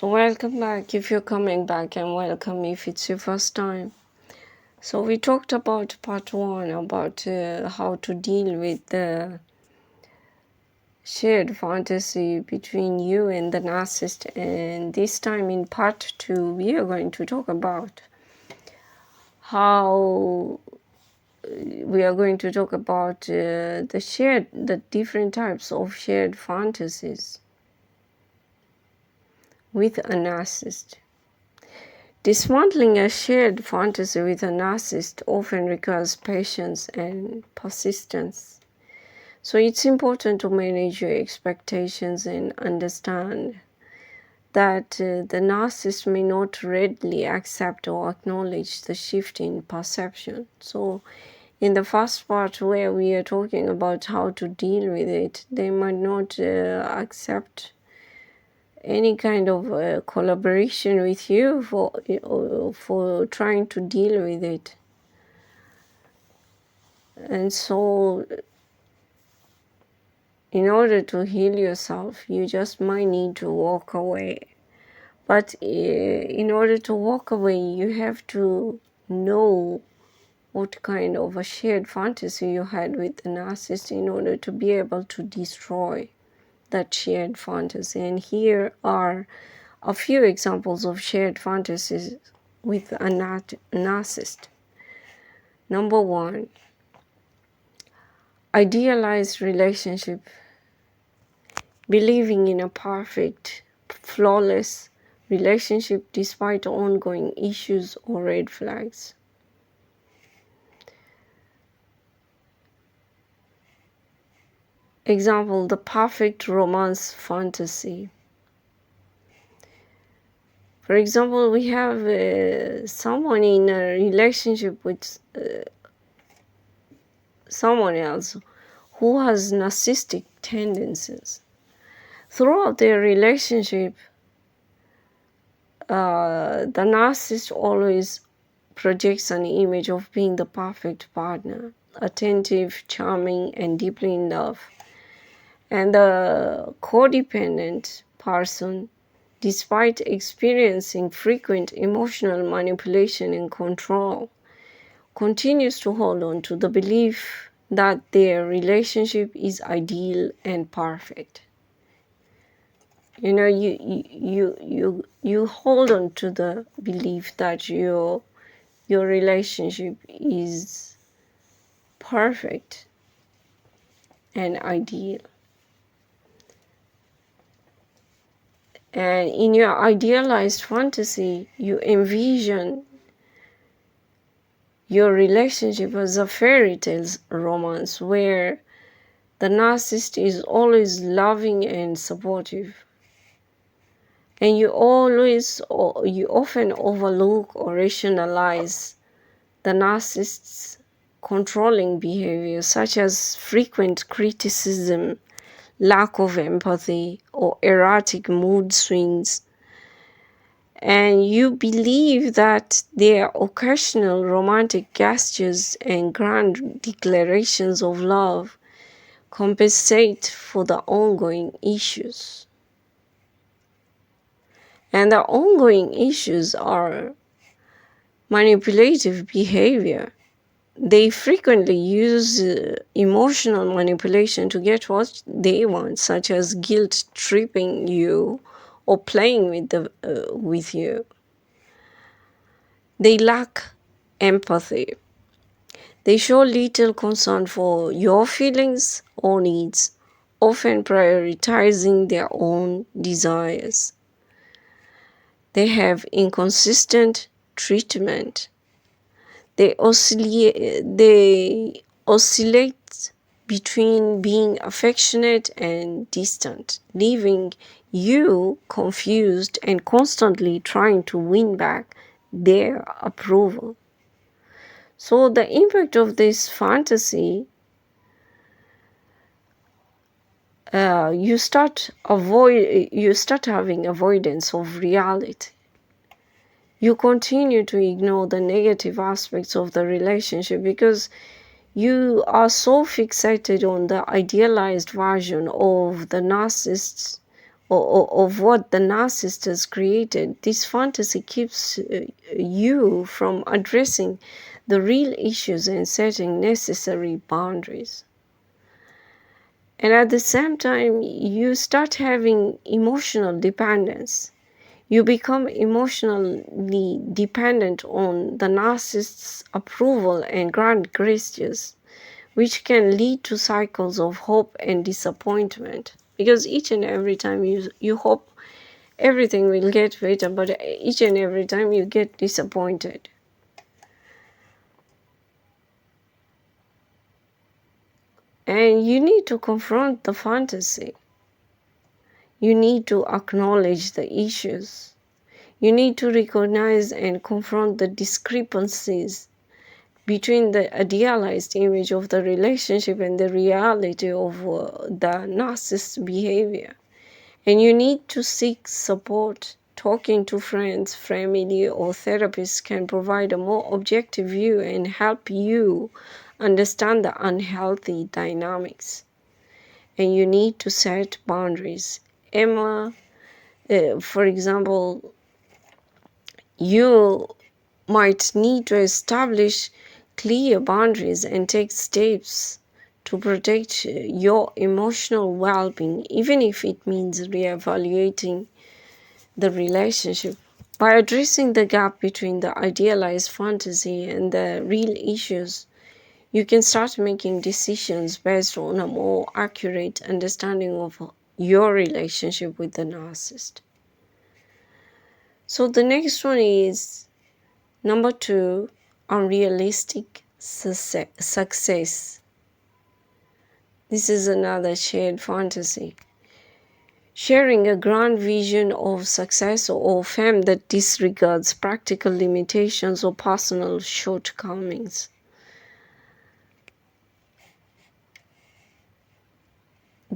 So welcome back if you're coming back, and welcome if it's your first time. So we talked about part 1 about how to deal with the shared fantasy between you and the narcissist, and this time in part 2 we are going to talk about how the different types of shared fantasies with a narcissist. Dismantling a shared fantasy with a narcissist often requires patience and persistence. So it's important to manage your expectations and understand that the narcissist may not readily accept or acknowledge the shift in perception. So in the first part where we are talking about how to deal with it, they might not accept any kind of collaboration with you for trying to deal with it. And so in order to heal yourself, you just might need to walk away. But in order to walk away, you have to know what kind of a shared fantasy you had with the narcissist in order to be able to destroy that shared fantasy. And here are a few examples of shared fantasies with a narcissist. Number 1, idealized relationship. Believing in a perfect, flawless relationship despite ongoing issues or red flags. Example, the perfect romance fantasy. For example, we have someone in a relationship with someone else who has narcissistic tendencies. Throughout their relationship, the narcissist always projects an image of being the perfect partner, attentive, charming, and deeply in love. And the codependent person, despite experiencing frequent emotional manipulation and control, continues to hold on to the belief that their relationship is ideal and perfect. You know, you hold on to the belief that your relationship is perfect and ideal. And in your idealized fantasy, you envision your relationship as a fairy tale romance where the narcissist is always loving and supportive. And you often overlook or rationalize the narcissist's controlling behavior, such as frequent criticism, lack of empathy, or erratic mood swings. And you believe that their occasional romantic gestures and grand declarations of love compensate for the ongoing issues. And the ongoing issues are manipulative behavior. They frequently use emotional manipulation to get what they want, such as guilt tripping you or playing with you. They lack empathy. They show little concern for your feelings or needs, often prioritizing their own desires. They have inconsistent treatment. They oscillate between being affectionate and distant, leaving you confused and constantly trying to win back their approval. So the impact of this fantasy, you start having avoidance of reality. You continue to ignore the negative aspects of the relationship because you are so fixated on the idealized version of the narcissist of what the narcissist has created, this fantasy keeps you from addressing the real issues and setting necessary boundaries. And at the same time, you start having emotional dependence. You become emotionally dependent on the narcissist's approval and grand gestures, which can lead to cycles of hope and disappointment. Because each and every time you hope everything will get better, but each and every time you get disappointed. And you need to confront the fantasy. You need to acknowledge the issues. You need to recognize and confront the discrepancies between the idealized image of the relationship and the reality of the narcissist's behavior. And you need to seek support. Talking to friends, family, or therapists can provide a more objective view and help you understand the unhealthy dynamics. And you need to set boundaries. Emma, for example, you might need to establish clear boundaries and take steps to protect your emotional well-being, even if it means reevaluating the relationship. By addressing the gap between the idealized fantasy and the real issues, you can start making decisions based on a more accurate understanding of your relationship with the narcissist. So the next one is number 2, unrealistic success. This is another shared fantasy. Sharing a grand vision of success or fame that disregards practical limitations or personal shortcomings.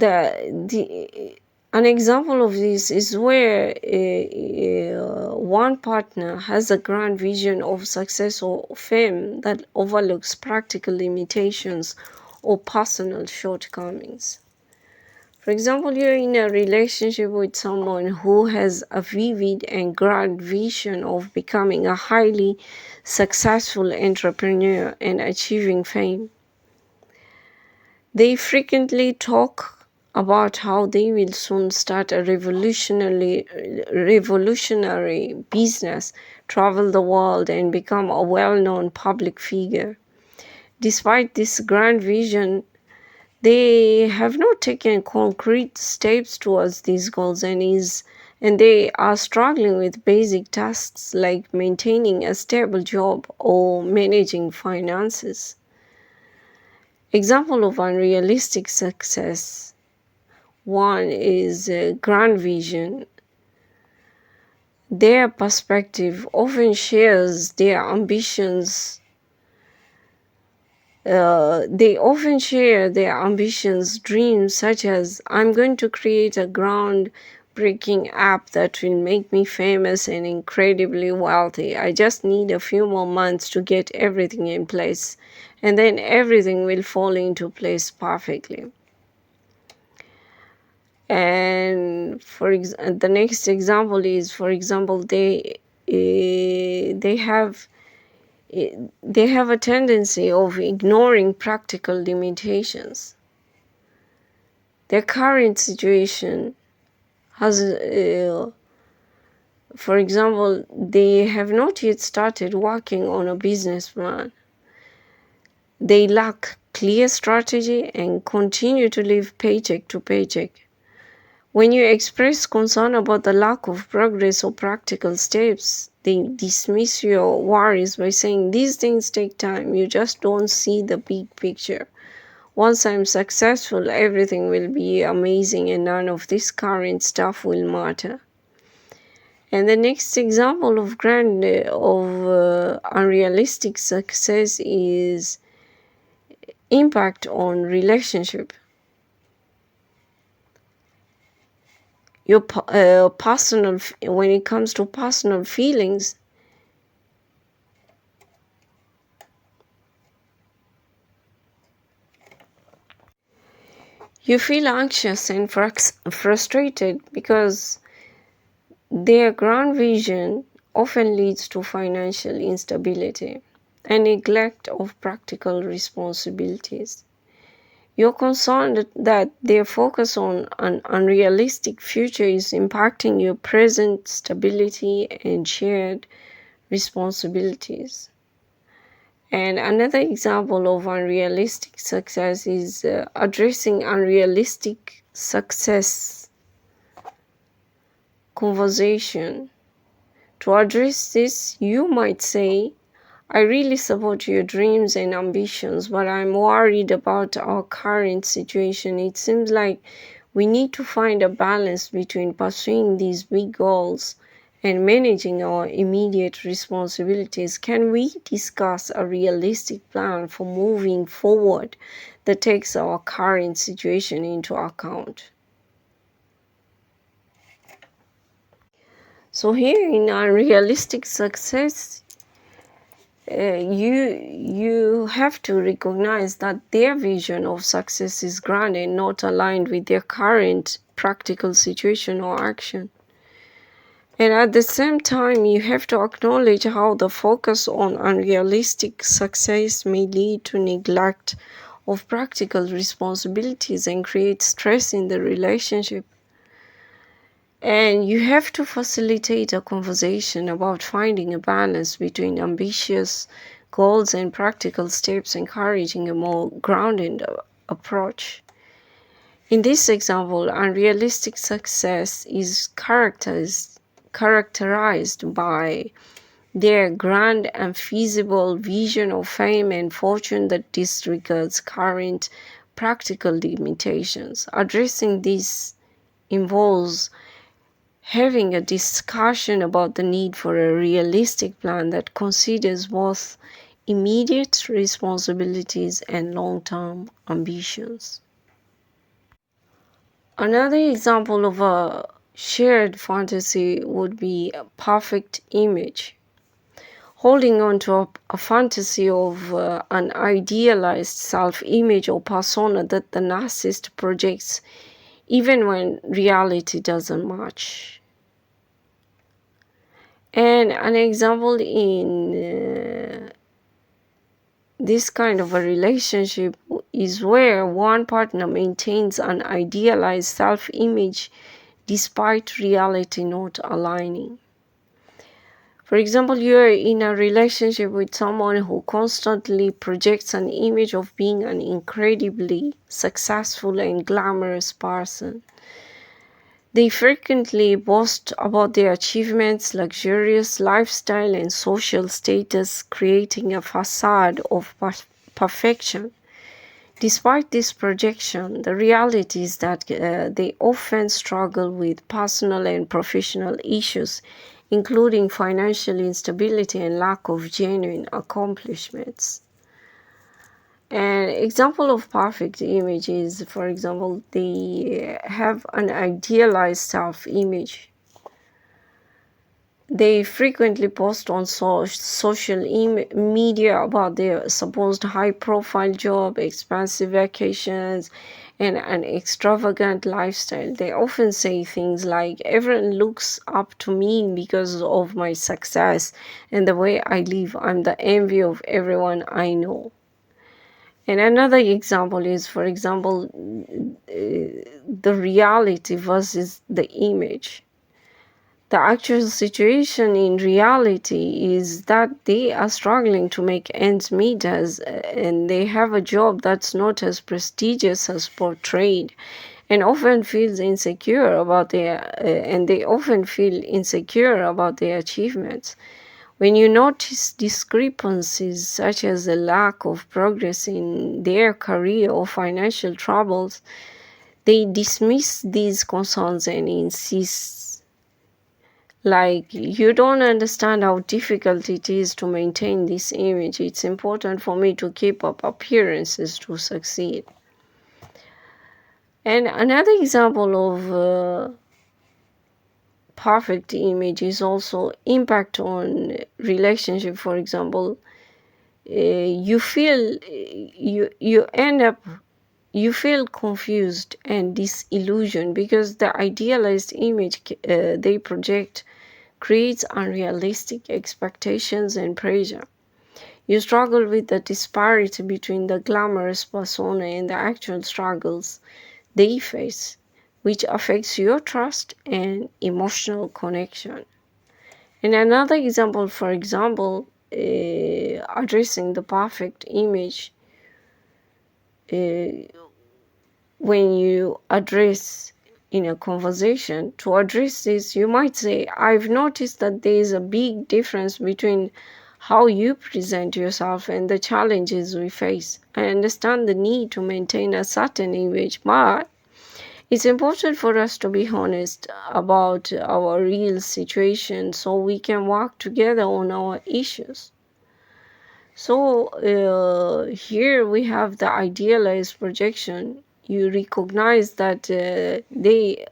An example of this is where one partner has a grand vision of success or fame that overlooks practical limitations or personal shortcomings. For example, you're in a relationship with someone who has a vivid and grand vision of becoming a highly successful entrepreneur and achieving fame. They frequently talk about how they will soon start a revolutionary business, travel the world, and become a well-known public figure. Despite this grand vision, they have not taken concrete steps towards these goals, and they are struggling with basic tasks like maintaining a stable job or managing finances. Example of unrealistic success. One is grand vision. Their perspective often shares their ambitions. They often share their ambitions, dreams such as, I'm going to create a groundbreaking app that will make me famous and incredibly wealthy. I just need a few more months to get everything in place, and then everything will fall into place perfectly. And the next example is, for example, they have a tendency of ignoring practical limitations. Their current situation has, for example, they have not yet started working on a business plan. They lack clear strategy and continue to live paycheck to paycheck. When you express concern about the lack of progress or practical steps, they dismiss your worries by saying, these things take time, you just don't see the big picture. Once I'm successful, everything will be amazing and none of this current stuff will matter. And the next example of unrealistic success is impact on relationship. Your personal, when it comes to personal feelings, You feel anxious and frustrated because their grand vision often leads to financial instability and neglect of practical responsibilities. You're concerned that their focus on an unrealistic future is impacting your present stability and shared responsibilities. And another example of unrealistic success is addressing unrealistic success conversation. To address this, you might say, I really support your dreams and ambitions, but I'm worried about our current situation. It seems like we need to find a balance between pursuing these big goals and managing our immediate responsibilities. Can we discuss a realistic plan for moving forward that takes our current situation into account? So here in unrealistic success, you have to recognize that their vision of success is grand and not aligned with their current practical situation or action. And at the same time, you have to acknowledge how the focus on unrealistic success may lead to neglect of practical responsibilities and create stress in the relationship. And you have to facilitate a conversation about finding a balance between ambitious goals and practical steps, encouraging a more grounded approach. In this example, unrealistic success is characterized by their grand and feasible vision of fame and fortune that disregards current practical limitations. Addressing this involves having a discussion about the need for a realistic plan that considers both immediate responsibilities and long-term ambitions. Another example of a shared fantasy would be a perfect image. Holding on to a fantasy of an idealized self-image or persona that the narcissist projects even when reality doesn't match. And an example in this kind of a relationship is where one partner maintains an idealized self-image despite reality not aligning. For example, you're in a relationship with someone who constantly projects an image of being an incredibly successful and glamorous person. They frequently boast about their achievements, luxurious lifestyle, and social status, creating a facade of perfection. Despite this projection, the reality is that they often struggle with personal and professional issues, including financial instability and lack of genuine accomplishments. An example of perfect image is, for example, they have an idealized self-image. They frequently post on social media about their supposed high-profile job, expensive vacations, and an extravagant lifestyle. They often say things like, everyone looks up to me because of my success and the way I live. I'm the envy of everyone I know. And another example is, for example, the reality versus the image. The actual situation in reality is that they are struggling to make ends meet and they have a job that's not as prestigious as portrayed, and often feels insecure about they often feel insecure about their achievements. When you notice discrepancies such as a lack of progress in their career or financial troubles, they dismiss these concerns and insist, like, you don't understand how difficult it is to maintain this image. It's important for me to keep up appearances to succeed. And another example of perfect image is also impact on relationship. For example, you end up you feel confused and disillusioned because the idealized image they project creates unrealistic expectations and pressure. You struggle with the disparity between the glamorous persona and the actual struggles they face, which affects your trust and emotional connection. And another example, for example, addressing the perfect image, uh, when you address in a conversation, to address this, you might say, I've noticed that there is a big difference between how you present yourself and the challenges we face. I understand the need to maintain a certain image, but it's important for us to be honest about our real situation so we can work together on our issues. So here we have the idealized projection. You recognize that they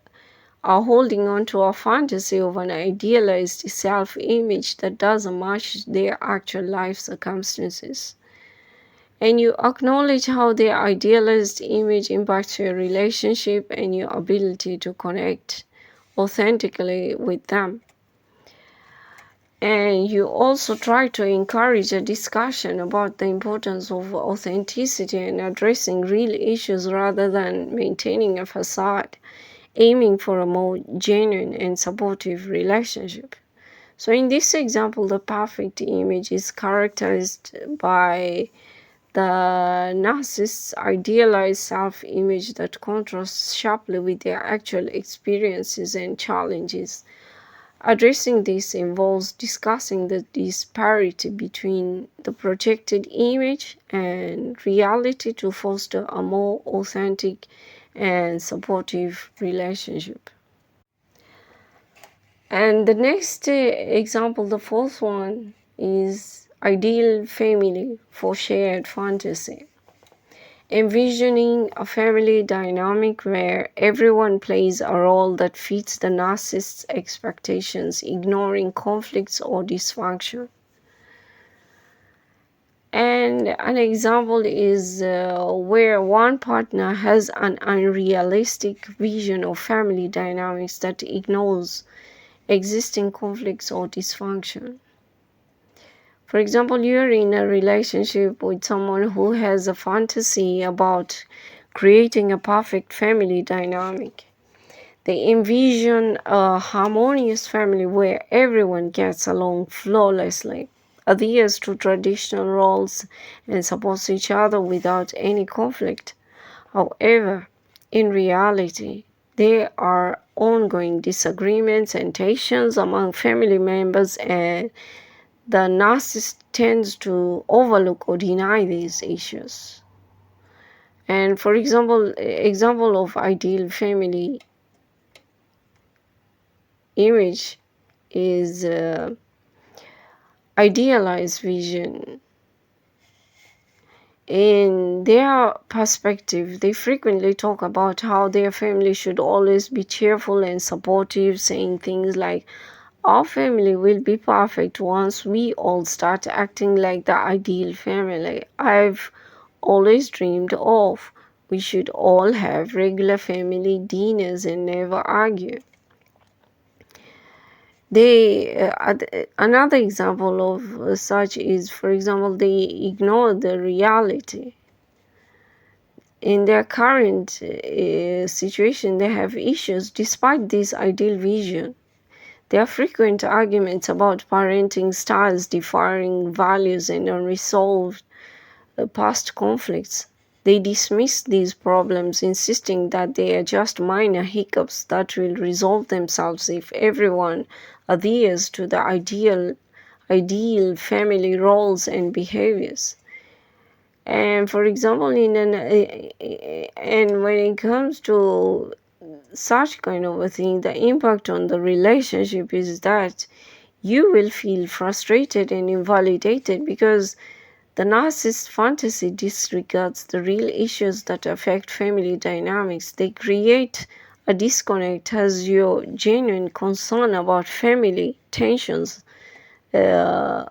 are holding on to a fantasy of an idealized self-image that doesn't match their actual life circumstances. And you acknowledge how their idealized image impacts your relationship and your ability to connect authentically with them. And you also try to encourage a discussion about the importance of authenticity and addressing real issues rather than maintaining a facade, aiming for a more genuine and supportive relationship. So in this example, the perfect image is characterized by the narcissist's idealized self-image that contrasts sharply with their actual experiences and challenges. Addressing this involves discussing the disparity between the projected image and reality to foster a more authentic and supportive relationship. And the next example, the fourth one, is ideal family for shared fantasy. Envisioning a family dynamic where everyone plays a role that fits the narcissist's expectations, ignoring conflicts or dysfunction. And an example is where one partner has an unrealistic vision of family dynamics that ignores existing conflicts or dysfunction. For example, you're in a relationship with someone who has a fantasy about creating a perfect family dynamic. They envision a harmonious family where everyone gets along flawlessly, adheres to traditional roles, and supports each other without any conflict. However, in reality, there are ongoing disagreements and tensions among family members, and the narcissist tends to overlook or deny these issues. And for example of ideal family image is idealized vision. In their perspective, they frequently talk about how their family should always be cheerful and supportive, saying things like, our family will be perfect once we all start acting like the ideal family I've always dreamed of. We should all have regular family dinners and never argue. Another example of such is, for example, they ignore the reality. In their current situation, they have issues despite this ideal vision. There are frequent arguments about parenting styles, differing values, and unresolved past conflicts. They dismiss these problems, insisting that they are just minor hiccups that will resolve themselves if everyone adheres to the ideal family roles and behaviors. And for example, and when it comes to such kind of a thing, the impact on the relationship is that you will feel frustrated and invalidated because the narcissist fantasy disregards the real issues that affect family dynamics. They create a disconnect as your genuine concern about family tensions, uh,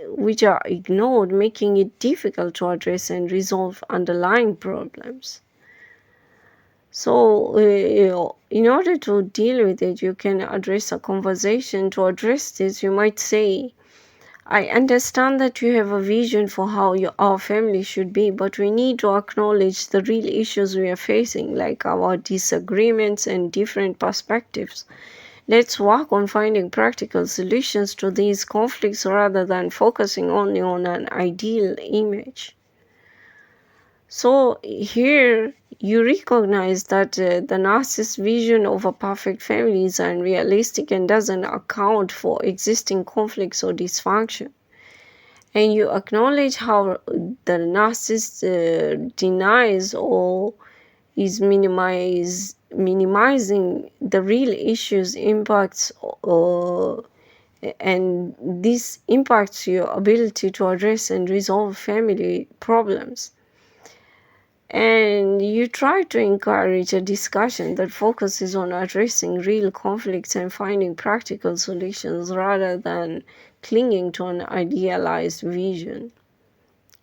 which are ignored, making it difficult to address and resolve underlying problems. So, in order to deal with it, you can address a conversation. To address this, you might say, I understand that you have a vision for how our family should be, but we need to acknowledge the real issues we are facing, like our disagreements and different perspectives. Let's work on finding practical solutions to these conflicts rather than focusing only on an ideal image. So here you recognize that the narcissist's vision of a perfect family is unrealistic and doesn't account for existing conflicts or dysfunction. And you acknowledge how the narcissist denies or is minimizing the real issues impacts, and this impacts your ability to address and resolve family problems. And you try to encourage a discussion that focuses on addressing real conflicts and finding practical solutions rather than clinging to an idealized vision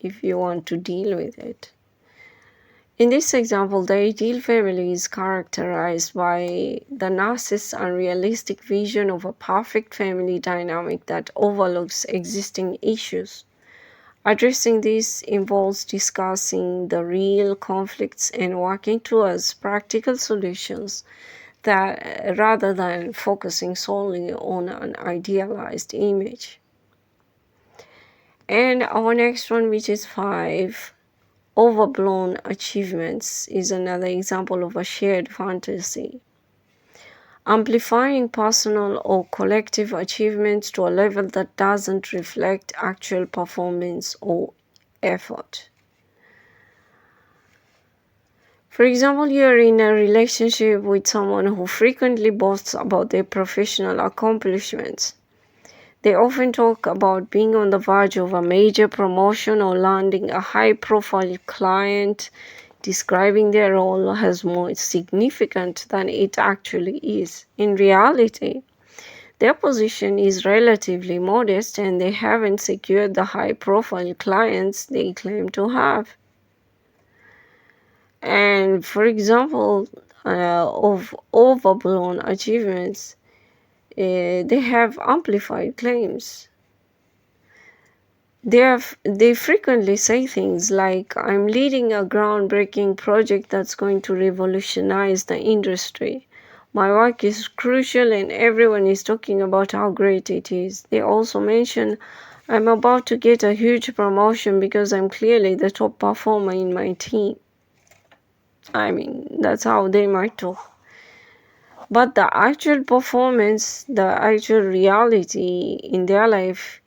if you want to deal with it. In this example, the ideal family is characterized by the narcissist's unrealistic vision of a perfect family dynamic that overlooks existing issues. Addressing this involves discussing the real conflicts and working towards practical solutions that rather than focusing solely on an idealized image. And our next one, which is 5, overblown achievements, is another example of a shared fantasy. Amplifying personal or collective achievements to a level that doesn't reflect actual performance or effort. For example, you're in a relationship with someone who frequently boasts about their professional accomplishments. They often talk about being on the verge of a major promotion or landing a high-profile client, describing their role as more significant than it actually is. In reality, their position is relatively modest and they haven't secured the high-profile clients they claim to have. And for example, of overblown achievements, they have amplified claims. They frequently say things like, I'm leading a groundbreaking project that's going to revolutionize the industry. My work is crucial and everyone is talking about how great it is. They also mention, I'm about to get a huge promotion because I'm clearly the top performer in my team. I mean, that's how they might talk. But the actual performance, the actual reality in their life,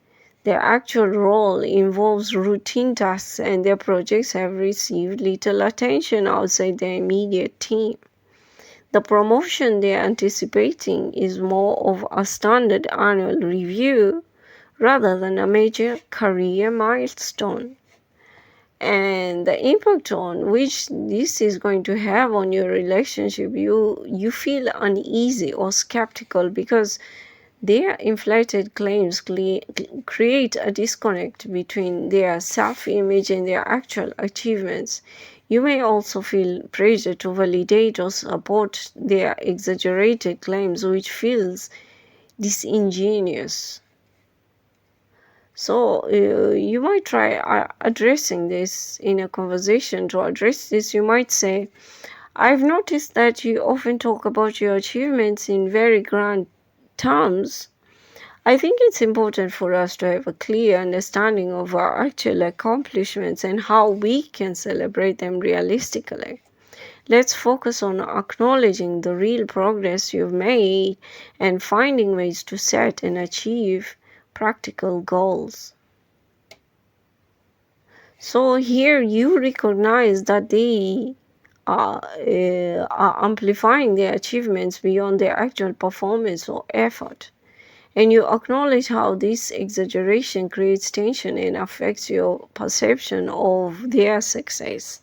their actual role involves routine tasks and their projects have received little attention outside their immediate team. The promotion they're anticipating is more of a standard annual review rather than a major career milestone. And the impact on which this is going to have on your relationship, you feel uneasy or skeptical because their inflated claims create a disconnect between their self-image and their actual achievements. You may also feel pressure to validate or support their exaggerated claims, which feels disingenuous. So you might try addressing this in a conversation. To address this, you might say, I've noticed that you often talk about your achievements in very grand terms. I think it's important for us to have a clear understanding of our actual accomplishments and how we can celebrate them realistically. Let's focus on acknowledging the real progress you've made and finding ways to set and achieve practical goals. So here you recognize that they are amplifying their achievements beyond their actual performance or effort. And you acknowledge how this exaggeration creates tension and affects your perception of their success.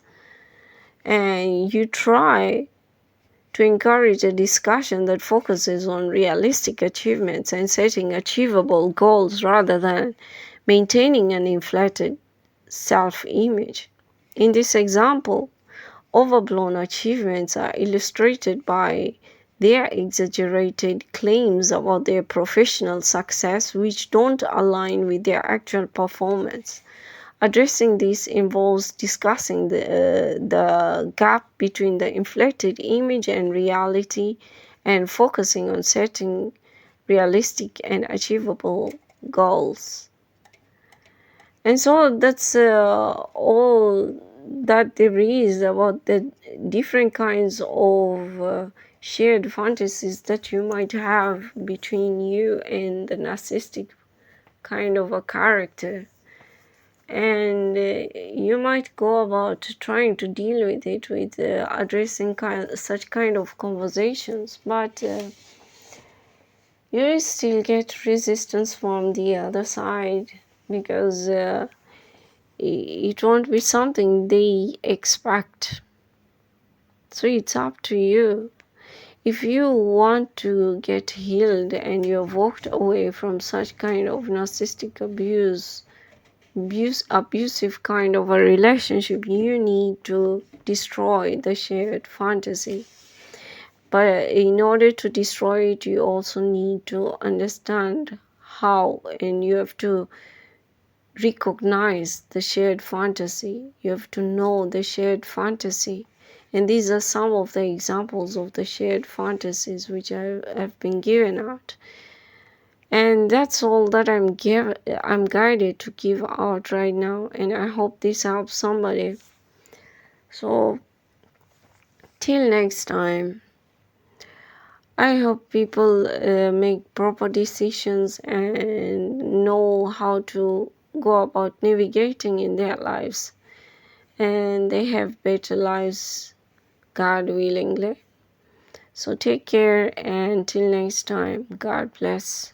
And you try to encourage a discussion that focuses on realistic achievements and setting achievable goals rather than maintaining an inflated self-image. In this example, overblown achievements are illustrated by their exaggerated claims about their professional success, which don't align with their actual performance. Addressing this involves discussing the gap between the inflated image and reality, and focusing on setting realistic and achievable goals. And so that's all that there is about the different kinds of shared fantasies that you might have between you and the narcissistic kind of a character. And you might go about trying to deal with it with addressing such kind of conversations, but you will still get resistance from the other side, because it won't be something they expect. So it's up to you. If you want to get healed and you've walked away from such kind of narcissistic abusive kind of a relationship, you need to destroy the shared fantasy. But in order to destroy it, you also need to understand how, and you have to recognize the shared fantasy. You have to know the shared fantasy. And these are some of the examples of the shared fantasies which have been given out. And that's all that I'm guided to give out right now, and I hope this helps somebody. So till next time, I hope people make proper decisions and know how to go about navigating in their lives, and they have better lives, God willingly. So take care, and till next time, God bless.